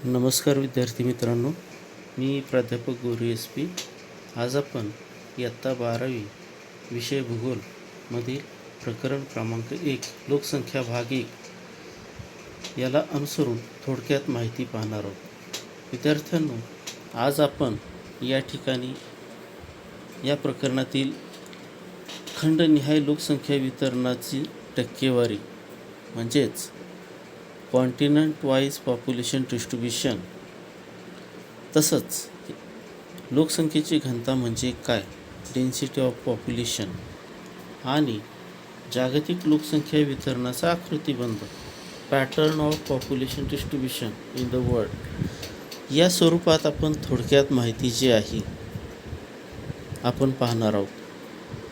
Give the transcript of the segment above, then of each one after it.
नमस्कार विद्यार्थी मित्रांनो, मी प्राध्यापक गोरे एस पी. आज आपण इयत्ता 12वी विषय भूगोलमधील प्रकरण क्रमांक 1 लोकसंख्या भाग 1 याला अनुसरून थोडक्यात माहिती पाहणार आहोत. विद्यार्थ्यांनो, आज आपण या ठिकाणी या प्रकरणातील खंडनिहाय लोकसंख्या वितरणाची टक्केवारी म्हणजेच कॉन्टिनेंट वाईज पॉप्युलेशन डिस्ट्रीब्युशन, तसंच लोकसंख्येची घनता म्हणजे काय, डेन्सिटी ऑफ पॉप्युलेशन, आणि जागतिक लोकसंख्या वितरणाचा आकृतिबंध, pattern of population distribution in the world, या स्वरूपात आपण थोडक्यात माहिती जी आहे आपण पाहणार आहोत.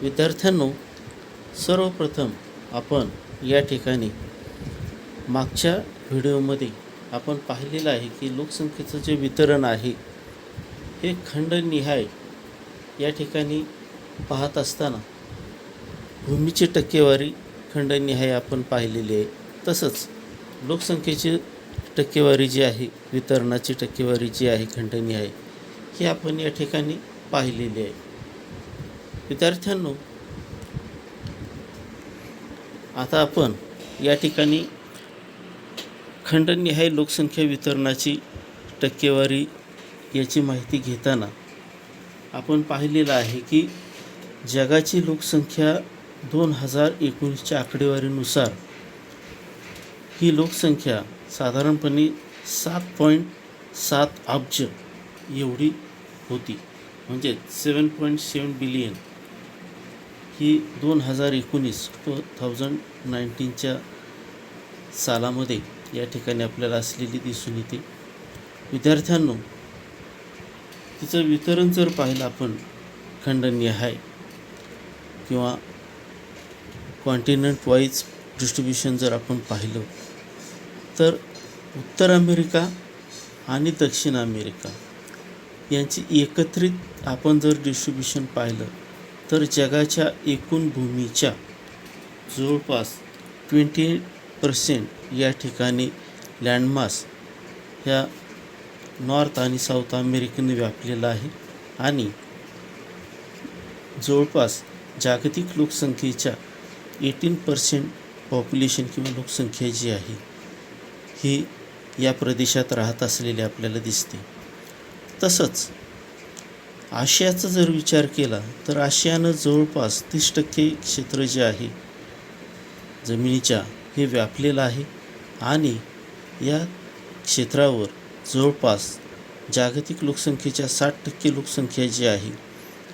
विद्यार्थ्यांनो, सर्वप्रथम आपण या ठिकाणी मागच्या व्हिडिओमध्ये आपण पाहिलेलं आहे की लोकसंख्येचं जे वितरण आहे हे खंडनिहाय या ठिकाणी पाहत असताना भूमीची टक्केवारी खंडनिहाय आपण पाहिलेली आहे. तसंच लोकसंख्येची टक्केवारी जी आहे, वितरणाची टक्केवारी जी आहे खंडनिहाय, ही आपण या ठिकाणी पाहिलेली आहे. विद्यार्थ्यांनो, आता आपण या ठिकाणी खंडनिहाय लोकसंख्या वितरणाची टक्केवारी याची माहिती घेताना आपण पाहिलेलं आहे की जगाची लोकसंख्या 2019च्या आकडेवारीनुसार ही लोकसंख्या साधारणपणे 7.7 अब्ज एवढी होती. म्हणजे 7.7 बिलियन ही 2019च्या सालामध्ये या ठिकाणी आपल्याला असलेली दिसून येते. विद्यार्थ्यांनो, तिचं वितरण जर पाहिलं आपण खंडनिहाय किंवा कॉन्टिनेंट वाईज डिस्ट्रीब्युशन जर आपण पाहिलं तर उत्तर अमेरिका आणि दक्षिण अमेरिका यांची एकत्रित आपण जर डिस्ट्रीब्युशन पाहिलं तर जगाच्या एकूण भूमीच्या जवळपास 20% या ठिकाणी लँडमास ह्या नॉर्थ आणि साऊथ अमेरिकेने व्यापलेला आहे. आणि जवळपास जागतिक लोकसंख्येच्या 18% पॉप्युलेशन किंवा लोकसंख्या जी आहे ही या प्रदेशात राहत असलेली आपल्याला दिसते. तसंच आशियाचा जर विचार केला तर आशियानं जवळपास 30% क्षेत्र जे आहे जमिनीच्या हे व्यापलेलं आहे. आणि या क्षेत्रावर जवळपास जागतिक लोकसंख्येच्या 60% लोकसंख्या जी आहे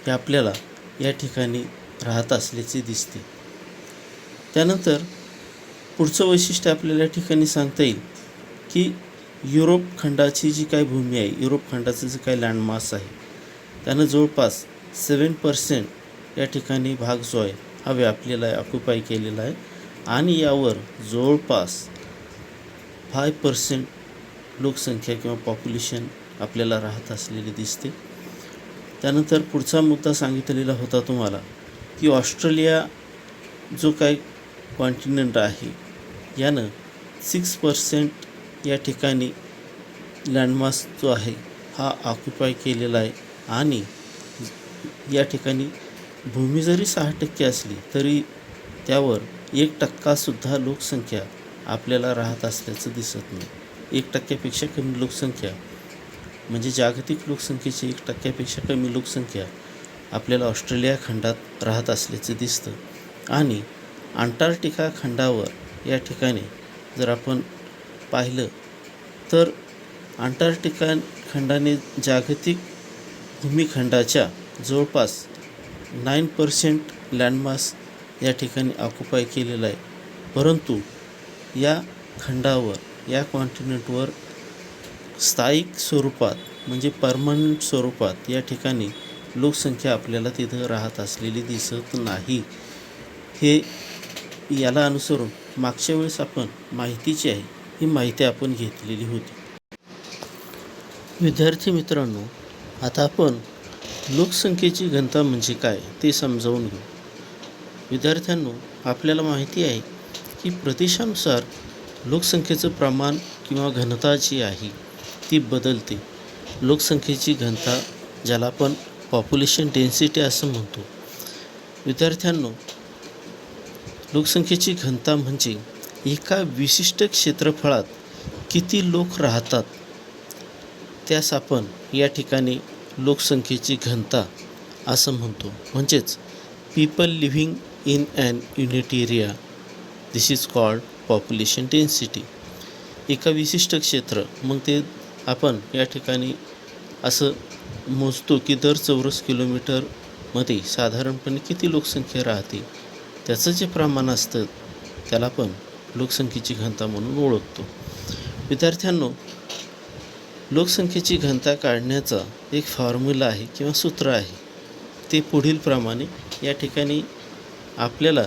हे आपल्याला या ठिकाणी राहत असल्याचे दिसते. त्यानंतर पुढचं वैशिष्ट्य आपल्याला या ठिकाणी सांगता येईल की युरोप खंडाची जी काही भूमी आहे, युरोप खंडाचं जे काही लँडमास आहे त्यानं जवळपास 7% या ठिकाणी भाग जो आहे हा व्यापलेला आहे, ऑक्युपाय केलेला आहे. आणि यावर जवळपास 5% लोकसंख्या किंवा पॉप्युलेशन आपल्याला राहत असलेली दिसते. त्यानंतर पुढचा मुद्दा सांगितलेला होता तुम्हाला की ऑस्ट्रेलिया जो काही कॉन्टिनेंट आहे यानं 6% या ठिकाणी लँडमास जो आहे हा ऑक्युपाय केलेला आहे. आणि या ठिकाणी भूमी जरी 6% असली तरी त्यावर 1%सुद्धा लोकसंख्या आपल्याला राहत असल्याचं दिसत नाही. 1%पेक्षा कमी लोकसंख्या म्हणजे जागतिक लोकसंख्येची 1%पेक्षा कमी लोकसंख्या आपल्याला ऑस्ट्रेलिया खंडात राहत असल्याचं दिसतं. आणि अंटार्क्टिका खंडावर या ठिकाणी जर आपण पाहिलं तर अंटार्क्टिका खंडाने जागतिक भूमिखंडाच्या जवळपास 9% लँडमास या ठिकाणी ऑक्युपाय केलेला आहे. परंतु या खंडावर, या कॉन्टिनेंटवर स्थायिक स्वरूपात म्हणजे परमनंट स्वरूपात या ठिकाणी लोकसंख्या आपल्याला तिथं राहत असलेली दिसत नाही. हे याला अनुसरून मागच्या वेळेस आपण माहितीची आहे ही माहिती आपण घेतलेली होती. विद्यार्थी मित्रांनो, आता आपण लोकसंख्येची घनता म्हणजे काय ते समजावून घेऊ. विद्यार्थ्यांनो, आपल्याला माहिती आहे की प्रदेशानुसार लोकसंख्येचं प्रमाण किंवा घनता जी आहे ती बदलते. लोकसंख्येची घनता, ज्याला आपण पॉप्युलेशन डेन्सिटी असं म्हणतो. विद्यार्थ्यांनो, लोकसंख्येची घनता म्हणजे एका विशिष्ट क्षेत्रफळात किती लोक राहतात, त्यास आपण या ठिकाणी लोकसंख्येची घनता असं म्हणतो. म्हणजेच people living in an unit area, this is called population density. एका विशिष्ट क्षेत्र, मग ते आपण या ठिकाणी असं मोजतो की दर चौरस किलोमीटरमध्ये साधारणपणे किती लोकसंख्या राहते, त्याचं जे प्रमाण असतं त्याला आपण लोकसंख्येची घनता म्हणून ओळखतो. विद्यार्थ्यांनो, लोकसंख्येची घनता काढण्याचा एक फॉर्म्युला आहे किंवा सूत्र आहे. ते पुढील प्रमाणे या ठिकाणी आपल्याला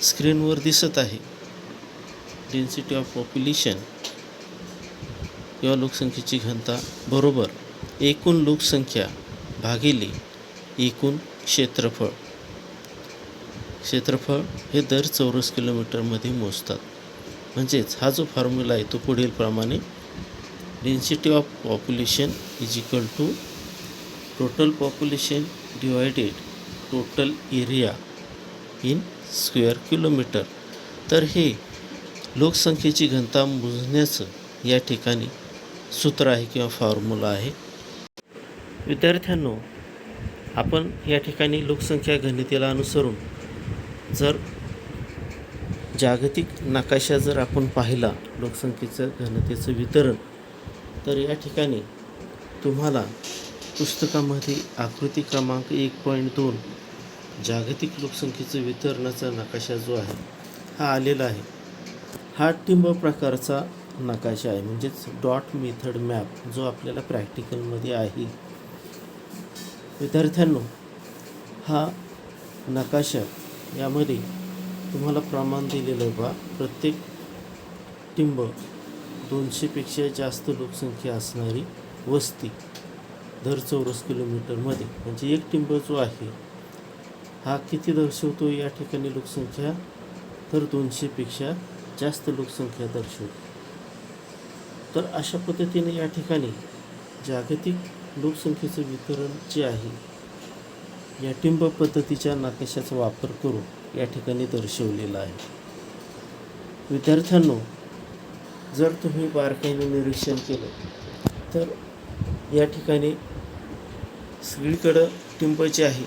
स्क्रीनवर दिसत आहे. डेन्सिटी ऑफ पॉप्युलेशन किंवा लोकसंख्येची घनता बरोबर एकूण लोकसंख्या भागिले एकूण क्षेत्रफळ. क्षेत्रफळ हे दर चौरस किलोमीटरमध्ये मोजतात. म्हणजेच हा जो फॉर्म्युला आहे तो पुढील प्रमाणे density of population is equal to total population divided total area in square kilometre. तर हे लोकसंख्येची घनता मोजण्याचं या ठिकाणी सूत्र आहे किंवा फॉर्म्युला आहे. विद्यार्थ्यांनो, आपण या ठिकाणी लोकसंख्या घनतेला अनुसरून जर जागतिक नकाशा जर आपण पाहिला लोकसंख्येचं घनतेचं वितरण, तर या ठिकाणी तुम्हाला पुस्तकामध्ये आकृती क्रमांक 1.2 जागतिक लोकसंख्येचं वितरणाचा नकाशा जो आहे हा आलेला आहे. हा टिंब प्रकारचा नकाशा आहे, म्हणजेच डॉट मेथड मॅप, जो आपल्याला प्रॅक्टिकलमध्ये आहे. विद्यार्थ्यांनो, हा नकाशा यामध्ये तुम्हाला प्रमाण दिलेलं आहे. बा प्रत्येक टिंब 200पेक्षा जास्त लोकसंख्या असणारी वस्ती दर चौरस किलोमीटरमध्ये. म्हणजे एक टिंब जो आहे हा किती दर्शवतो या ठिकाणी लोकसंख्या, तर 200पेक्षा जास्त लोकसंख्या दर्शवतो. तर अशा पद्धतीने या ठिकाणी जागतिक लोकसंख्येचं वितरण जे आहे या टिंब पद्धतीच्या नकाशाचा वापर करून या ठिकाणी दर्शवलेला आहे. विद्यार्थ्यांनो, जर तुम्ही बारकाईने निरीक्षण केलं तर या ठिकाणी सगळीकडं टिंब जे आहे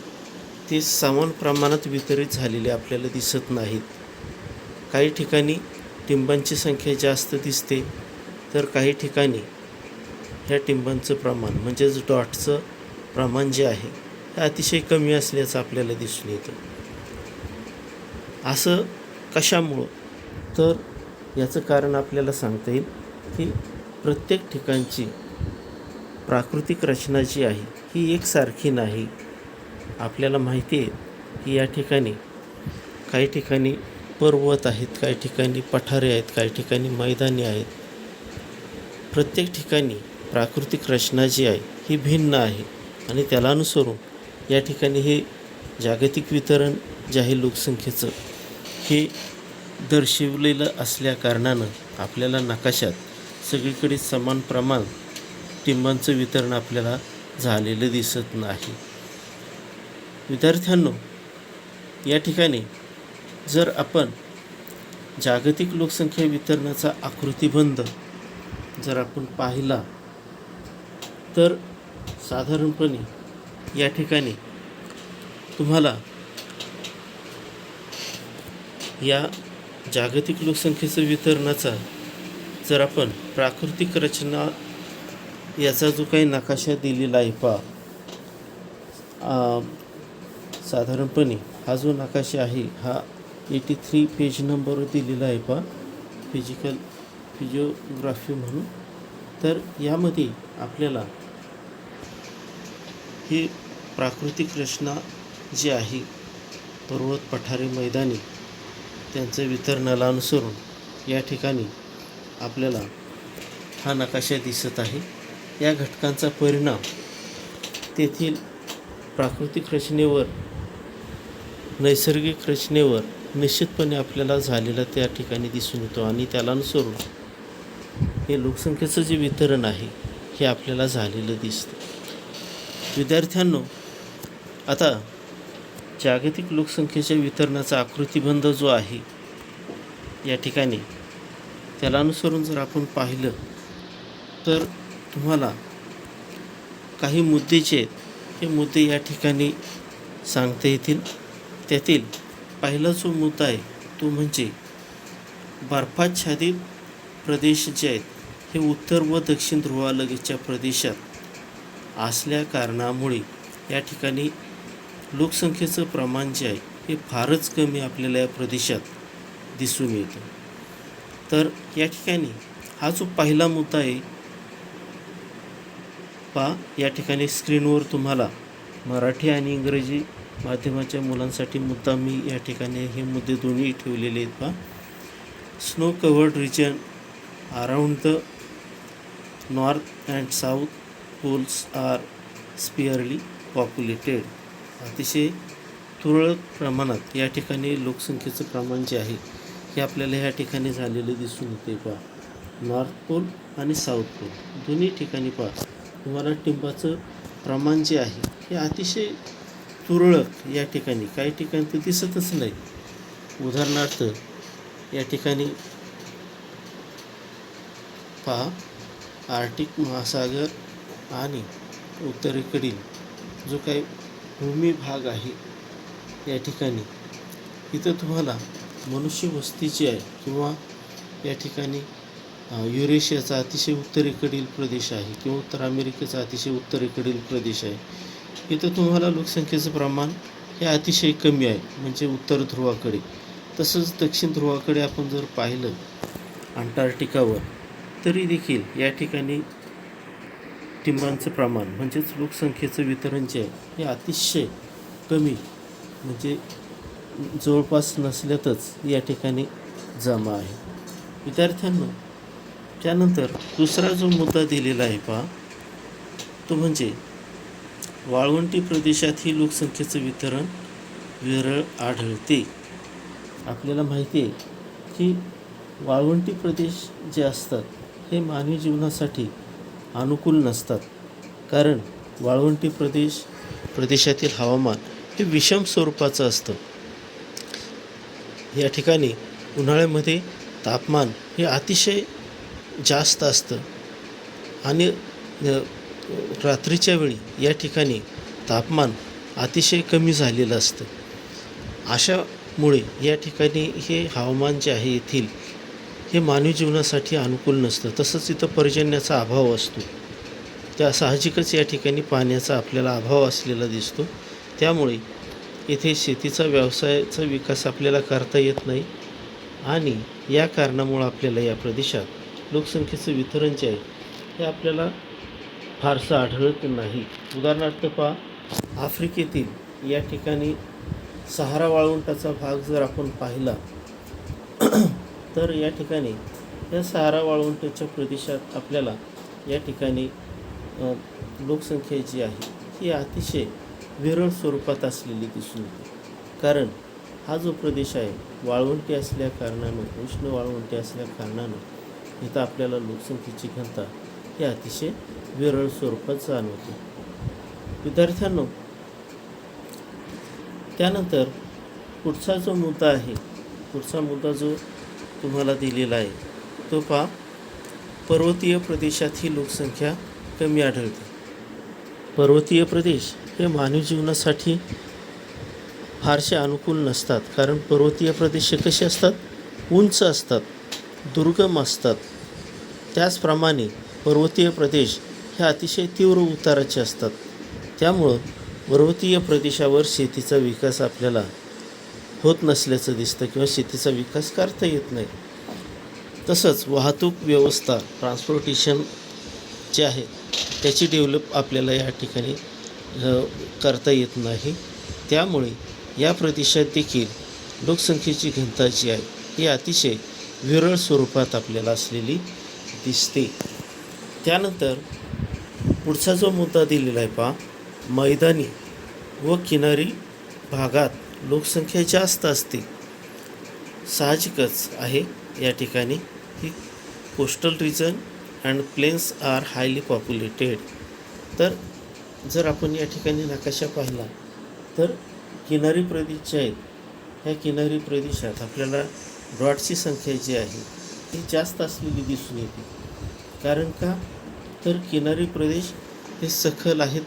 ते समान प्रमाणात वितरित झालेले आपल्याला दिसत नाहीत. काही ठिकाणी टिंबांची संख्या जास्त दिसते, तर काही ठिकाणी ह्या टिंबांचं प्रमाण म्हणजेच डॉटचं प्रमाण जे आहे हे अतिशय कमी असल्याचं आपल्याला दिसून येतं. असं कशामुळं? तर याचं कारण आपल्याला सांगता येईल की प्रत्येक ठिकाणची प्राकृतिक रचना जी आहे ही एकसारखी नाही. आपल्याला माहिती आहे की या ठिकाणी काही ठिकाणी पर्वत आहेत, काही ठिकाणी पठारे आहेत, काही ठिकाणी मैदानी आहेत. प्रत्येक ठिकाणी प्राकृतिक रचना जी आहे ही भिन्न आहे आणि त्याला अनुसरून या ठिकाणी हे जागतिक वितरण जे आहे लोकसंख्येचं हे दर्शवलेलं असल्या कारणानं आपल्याला नकाशात सगळीकडे समान प्रमाण टिंबांचं वितरण आपल्याला झालेलं दिसत नाही. विद्यार्थ्यांनो, या ठिकाणी जर आपण जागतिक लोकसंख्या वितरणाचा आकृतिबंध जर आपण पाहिला तर साधारणपणे या ठिकाणी तुम्हाला या जागतिक लोकसंख्येचं वितरणाचा जर आपण प्राकृतिक रचना याचा जो काही नकाशा दिलेला आहे साधारणपणे हा जो नकाशा आहे हा 83 पेज नंबरवर दिलेला आहे फिजिओग्राफी म्हणून. तर यामध्ये आपल्याला ही प्राकृतिक रचना जी आहे पर्वत, पठारे, मैदानी त्यांचं वितरणाला अनुसरून या ठिकाणी आपल्याला हा नकाशा दिसत आहे. या घटकांचा परिणाम तेथील प्राकृतिक रचनेवर, नैसर्गिक रचनेवर निश्चितपणे आपल्याला झालेला त्या ठिकाणी दिसून येतो आणि त्याला अनुसरून हे लोकसंख्येचं जे वितरण आहे हे आपल्याला झालेलं दिसतं. विद्यार्थ्यांनो, आता जागतिक लोकसंख्येच्या वितरणाचा आकृतिबंध जो आहे या ठिकाणी, त्याला अनुसरून जर आपण पाहिलं तर तुम्हाला काही मुद्दे जे आहेत हे मुद्दे या ठिकाणी सांगता येतील. त्यातील पहिला जो मुद्दा आहे तो म्हणजे बर्फाच्छादित प्रदेश जे आहेत हे उत्तर व दक्षिण ध्रुवालगतच्या प्रदेशात असल्या कारणामुळे या ठिकाणी लोकसंख्येचं प्रमाण जे आहे हे फारच कमी आपल्याला या प्रदेशात दिसून येतं. तर या ठिकाणी हा जो पहिला मुद्दा आहे पहा, या ठिकाणी स्क्रीनवर तुम्हाला मराठी आणि इंग्रजी माध्यमाच्या मुलांसाठी मुद्दा मी या ठिकाणी हे मुद्दे दोन्ही ठेवलेले आहेत. पहा, snow covered region around the north and south poles are sparsely populated. अतिशय तुरळक प्रमाणात या ठिकाणी लोकसंख्येचं प्रमाण जे आहे हे आपल्याला या ठिकाणी झालेलं दिसून येते. पहा, नॉर्थ पोल आणि साऊथ पोल दोन्ही ठिकाणी पहा तुम्हाला टिंबाचं प्रमाण जे आहे हे अतिशय तुरळक या ठिकाणी, काही ठिकाणी तर दिसतच नाही. उदाहरणार्थ या ठिकाणी पहा, आर्क्टिक महासागर आणि उत्तरेकडील जो काही भूमी भाग आहे या ठिकाणी इथं तुम्हाला मनुष्यवस्ती जी आहे किंवा या ठिकाणी युरेशियाचा अतिशय उत्तरेकडील प्रदेश आहे किंवा उत्तर अमेरिकेचा अतिशय उत्तरेकडील प्रदेश आहे. इथं तुम्हाला लोकसंख्येचं प्रमाण हे अतिशय कमी आहे, म्हणजे उत्तर ध्रुवाकडे. तसंच दक्षिण ध्रुवाकडे आपण जर पाहिलं अंटार्क्टिकावर, तरी देखील या ठिकाणी टिंबांचं प्रमाण म्हणजेच लोकसंख्येचं वितरण जे आहे हे अतिशय कमी, म्हणजे जवळपास नसल्यातच या ठिकाणी जमा आहे. विद्यार्थ्यांनो, त्यानंतर दुसरा जो मुद्दा दिलेला आहे पहा, तो म्हणजे वाळवंटी प्रदेशात ही लोकसंख्येचं वितरण विरळ आढळते. आपल्याला माहिती आहे की वाळवंटी प्रदेश जे असतात हे मानवी जीवनासाठी अनुकूल नसतात, कारण वाळवंटी प्रदेशातील हवामान हे विषम स्वरूपाचं असतं. या ठिकाणी उन्हाळ्यामध्ये तापमान हे अतिशय जास्त असतं आणि रात्रीच्या वेळी या ठिकाणी तापमान अतिशय कमी झालेलं असतं. अशामुळे या ठिकाणी हे हवामान जे आहे येथील हे मानवी जीवनासाठी अनुकूल नसतं. तसंच इथं पर्जन्याचा अभाव असतो. त्या साहजिकच या ठिकाणी पाण्याचा आपल्याला अभाव असलेला दिसतो. त्यामुळे येथे शेतीचा व्यवसायाचा विकास आपल्याला करता येत नाही आणि या कारणामुळं आपल्याला या प्रदेशात लोकसंख्येचं वितरण जे आहे हे आपल्याला फारसं आढळत नाही. उदाहरणार्थ पहा, आफ्रिकेतील या ठिकाणी सहारा वाळवंटाचा भाग जर आपण पाहिला तर या ठिकाणी या सहारा वाळवंटाच्या प्रदेशात आपल्याला या ठिकाणी लोकसंख्या जी आहे ही अतिशय विरळ स्वरूपात असलेली दिसून येते. कारण हा जो प्रदेश आहे वाळवंटी असल्या कारणानं, उष्ण वाळवंटी असल्या कारणानं इथं आपल्याला लोकसंख्येची घनता ही अतिशय विरळ स्वरूपात जाणवते. विद्यार्थ्यांनो, त्यानंतर पुढचा जो मुद्दा आहे, पुढचा मुद्दा जो तुम्हाला दिलेला आहे तो पहा, पर्वतीय प्रदेशात ही लोकसंख्या कमी आढळते. पर्वतीय प्रदेश हे मानवी जीवनासाठी फारसे अनुकूल नसतात, कारण पर्वतीय प्रदेश हे कसे असतात, उंच असतात, दुर्गम असतात. त्याचप्रमाणे पर्वतीय प्रदेश हे अतिशय तीव्र उताराचे असतात. त्यामुळं पर्वतीय प्रदेशावर शेतीचा विकास आपल्याला होत नसल्याचं दिसतं किंवा शेतीचा विकास करता येत नाही. तसंच वाहतूक व्यवस्था, ट्रान्सपोर्टेशन जे आहे त्याची डेव्हलप आपल्याला या ठिकाणी करता येत नाही. त्यामुळे या प्रदेशात देखील लोकसंख्येची घनता जी आहे ही अतिशय विरळ स्वरूपात आपल्याला असलेली दिसते. त्यानंतर पुढचा जो मुद्दा दिलेला आहे पहा, मैदानी व किनारी भागात लोकसंख्या जास्त असते. साहजिकच आहे या ठिकाणी ही coastal region and plains are highly populated. तर जर आपण या ठिकाणी नकाशा पाहिला तर किनारी प्रदेश जे आहेत, ह्या किनारी प्रदेशात आपल्याला ड्रॉटची संख्या जी आहे ती जास्त असलेली दिसून येते. कारण का? तर किनारी प्रदेश हे सखल आहेत,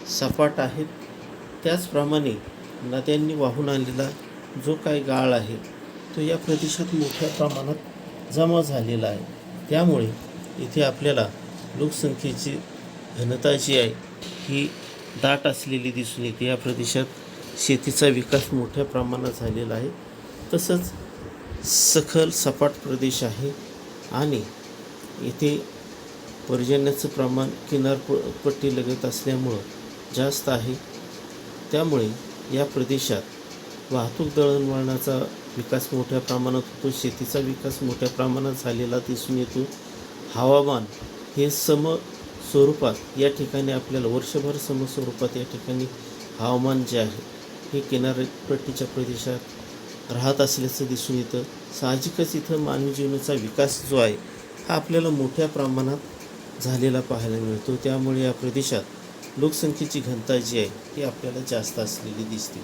सपाट आहेत. त्याचप्रमाणे नद्यांनी वाहून आणलेला जो काही गाळ आहे तो या प्रदेशात मोठ्या प्रमाणात जमा झालेला आहे. त्यामुळे इथे आपल्याला लोकसंख्येची घनता जी आहे ही दाट असलेली दिसून येते. या प्रदेशात शेतीचा विकास मोठ्या प्रमाणात झालेला आहे. तसंच सखल सपाट प्रदेश आहे आणि इथे पर्जन्याचं प्रमाण किनारपट्टीलगत असल्यामुळं जास्त आहे. त्यामुळे या प्रदेशात वाहतूक दळणवळणाचा विकास मोठ्या प्रमाणात होतो, शेतीचा विकास मोठ्या प्रमाणात झालेला दिसून येतो. हवामान हे समस्वरूपात या ठिकाणी आपल्याला वर्षभर समस्वरूपात या ठिकाणी हवामान जे आहे हे किनारपट्टीच्या प्रदेशात राहत असल्याचं दिसून येतं. साहजिकच इथं मानवी जीवनाचा विकास जो आहे हा आपल्याला मोठ्या प्रमाणात झालेला पाहायला मिळतो. त्यामुळे या प्रदेशात लोकसंख्येची घनता जी आहे ही आपल्याला जास्त असलेली दिसते.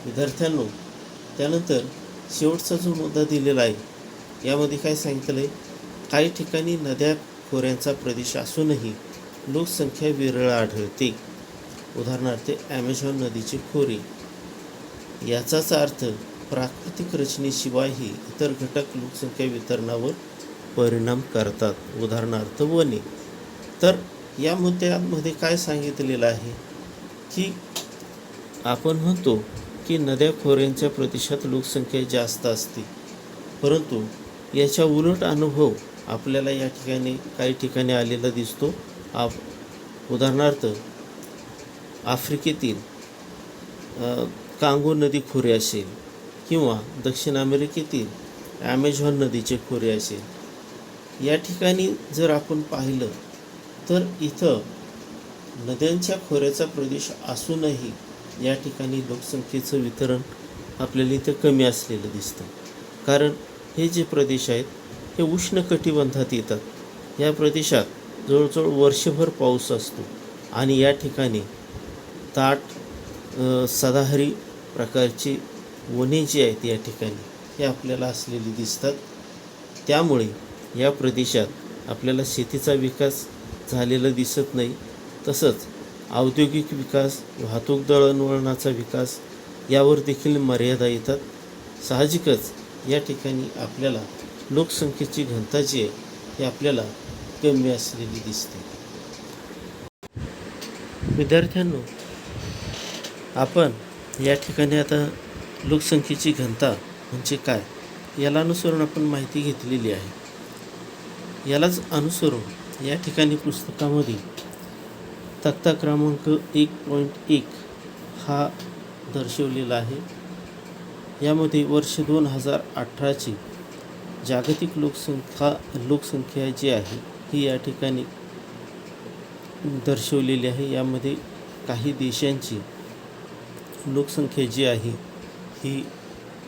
विद्यार्थ्यांनो, त्यानंतर शेवटचा जो मुद्दा दिलेला आहे यामध्ये काय सांगितलं आहे, काही ठिकाणी नद्या खोऱ्यांचा प्रदेश असूनही लोकसंख्या विरळ आढळते. उदाहरणार्थ ॲमेझॉन नदीची खोरे. याचाच अर्थ प्राकृतिक रचनेशिवायही इतर घटक लोकसंख्या वितरणावर परिणाम करतात. उदाहरणार्थ वने. तर या मुद्द्यामध्ये काय सांगितलेलं आहे की आपण म्हणतो की नद्या खोऱ्यांच्या प्रदेशात लोकसंख्या जास्त असते, परंतु याच्या उलट अनुभव आपल्याला या ठिकाणी काही ठिकाणी आलेला दिसतो. उदाहरणार्थ आफ्रिकेतील कांगो नदी खोरे असेल किंवा दक्षिण अमेरिकेतील ॲमेझॉन नदीचे खोरे असेल. या ठिकाणी जर आपण पाहिलं तर इथं नद्यांच्या खोऱ्याचा प्रदेश असूनही या ठिकाणी लोकसंख्येचं वितरण आपल्याला इथं कमी असलेलं दिसतं. कारण हे जे प्रदेश आहेत हे उष्ण कटिबंधात येतात. या प्रदेशात जवळजवळ वर्षभर पाऊस असतो आणि या ठिकाणी दाट सदाहरी प्रकारची वने जी आहेत या ठिकाणी हे आपल्याला असलेली दिसतात. त्यामुळे या प्रदेशात आपल्याला शेतीचा विकास झालेला दिसत नाही. तसंच औद्योगिक विकास, वाहतूक दळणवळणाचा विकास यावर देखील मर्यादा येतात. साहजिकच या ठिकाणी आपल्याला लोकसंख्येची घनता जी आहे ही आपल्याला कमी असलेली दिसते. विद्यार्थ्यांनो, आपण या ठिकाणी आता लोकसंख्येची घनता म्हणजे काय याला अनुसरून आपण माहिती घेतलेली आहे. यालाच अनुसरून या ठिकाणी पुस्तकामध्ये तक्ता क्रमांक 1.1 हा दर्शवलेला आहे. यामध्ये वर्ष 2018ची जागतिक लोकसंख्या जी आहे ही या ठिकाणी दर्शवलेली आहे. यामध्ये काही देशांची लोकसंख्या जी आहे ही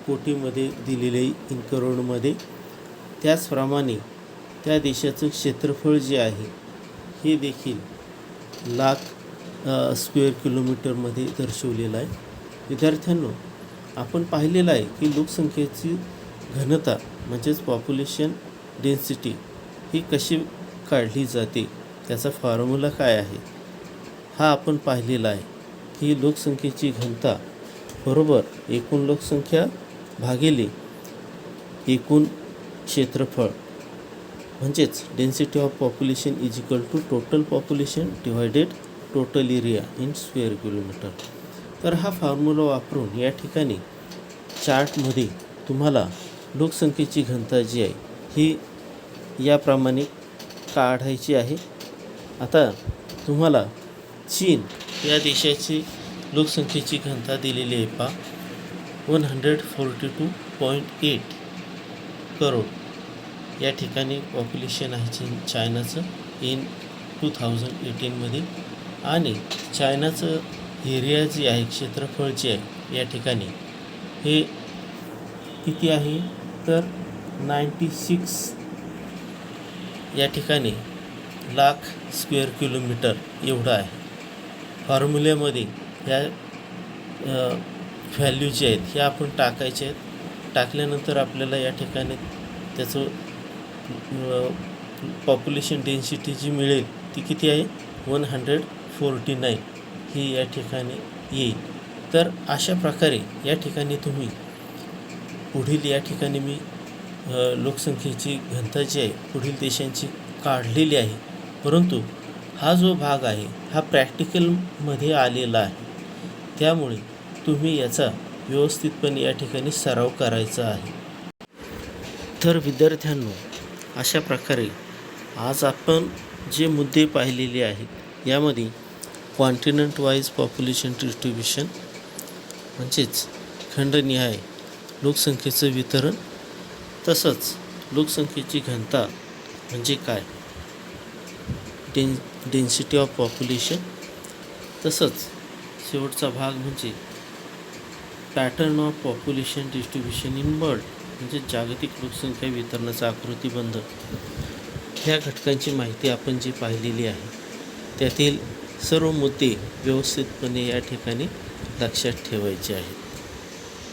कोटीमध्ये दिलेली आहे, इन करोडमध्ये. त्याचप्रमाणे त्या देशाचं क्षेत्रफळ जे आहे हे देखील लाख स्क्वेअर किलोमीटरमध्ये दर्शवलेलं आहे. विद्यार्थ्यांनो, आपण पाहिलेलं आहे की लोकसंख्येची घनता म्हणजेच पॉप्युलेशन डेन्सिटी ही कशी काढली जाते, त्याचा फॉर्म्युला काय आहे हा आपण पाहिलेला आहे की लोकसंख्येची घनता बरोबर एकूण लोकसंख्या भागिले एकूण क्षेत्रफळ म्हणजेच density of population is equal to total population divided total area in square kilometre. तर हा फॉर्म्युला वापरून या ठिकाणी चार्टमध्ये तुम्हाला लोकसंख्येची घनता जी आहे ही याप्रमाणे काढायची आहे. आता तुम्हाला चीन या देशाची लोकसंख्येची घनता दिलेली आहे पहा, 142.8 करोड या ठिकाणी पॉप्युलेशन आहे चायनाचं इन 2018मध्ये. आणि चायनाचं एरिया जी आहे, क्षेत्रफळ जे आहे या ठिकाणी हे किती आहे तर 96 या ठिकाणी लाख स्क्वेअर किलोमीटर एवढं आहे. फॉर्म्युल्यामध्ये ह्या व्हॅल्यू जे आहेत ह्या आपण टाकायचे आहेत. टाकल्यानंतर आपल्याला या ठिकाणी त्याचं पॉप्युलेशन डेन्सिटी जी मिळेल ती किती आहे 149 ही या ठिकाणी येईल. तर अशा प्रकारे या ठिकाणी तुम्ही पुढील या ठिकाणी मी लोकसंख्येची घनता जी आहे पुढील देशांची काढलेली आहे, परंतु हा जो भाग आहे हा प्रॅक्टिकलमध्ये आलेला आहे. त्यामुळे तुम्ही याचा व्यवस्थितपणे या ठिकाणी सराव करायचा आहे. तर विद्यार्थ्यांनो, अशा प्रकारे आज आपण जे मुद्दे पाहिलेले आहेत यामध्ये कॉन्टिनेंट वाईज पॉप्युलेशन डिस्ट्रीब्युशन म्हणजेच खंडनिहाय लोकसंख्येचं वितरण, तसंच लोकसंख्येची घनता म्हणजे काय, डेन्सिटी ऑफ पॉप्युलेशन, तसंच शेवटचा भाग म्हणजे pattern of population distribution in world म्हणजे जागतिक लोकसंख्या वितरणाचा आकृतिबंध, ह्या घटकांची माहिती आपण जी पाहिलेली आहे त्यातील सर्व मुद्दे व्यवस्थितपणे या ठिकाणी लक्षात ठेवायचे आहेत.